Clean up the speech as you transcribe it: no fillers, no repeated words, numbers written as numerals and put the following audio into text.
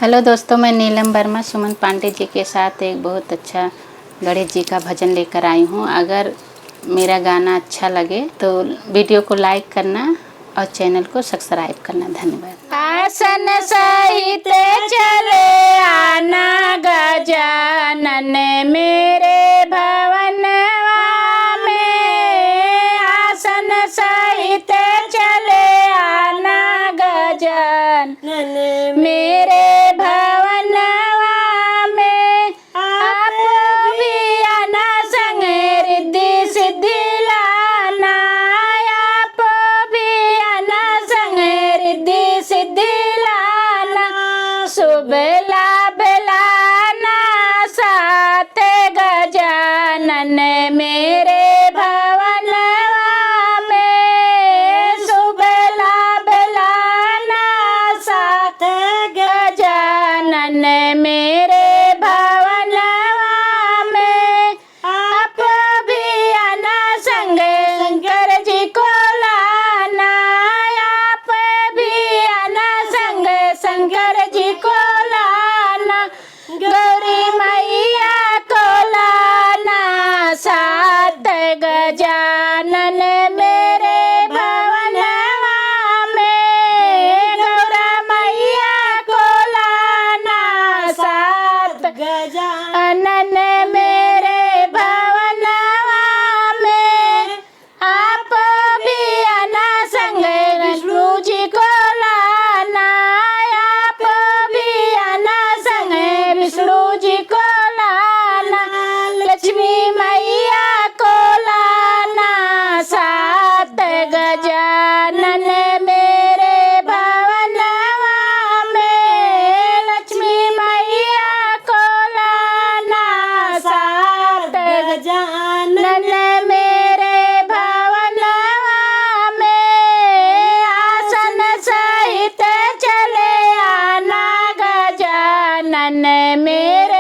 Hello दोस्तों, मैं नीलम वर्मा सुमन पांडे जी के साथ एक बहुत अच्छा गणेश जी का भजन लेकर आई हूँ। अगर मेरा गाना अच्छा लगे तो वीडियो को लाइक करना और चैनल को सब्सक्राइब करना। धन्यवाद। आसन सहित चले आना गजानन मेरे भवनवा में, आसन सहित चले आना गजानन मेरे भवनवा में। आप भी आना संग रिद्धि सिद्धि लाना, आप भी आना संग रिद्धि सिद्धि लाना। शुभ लाभ लाना साथ गजानन मेरे भवनवा में। शुभ लाभ लाना साथ गजानन मेरे भवनवा में। आप भी आना संग शंकर जी को लाना, आप भी आना संग शंकर जी को लाना। गौरी मैया को लाना साथ गजानन मेरे भवनवा में। गौरा मैया को लाना साथ गजानन मेरे भवनवा में। आप भी आना संग विष्णु जी को लाना, आप भी आना संग विष्णु जी को लाना। लक्ष्मी मैया को लाना साथ गजानन मेरे भवनवा में। लक्ष्मी मैया को लाना साथ गजानन मेरे भवनवा में। आसन सहित चले आना गजानन मेरे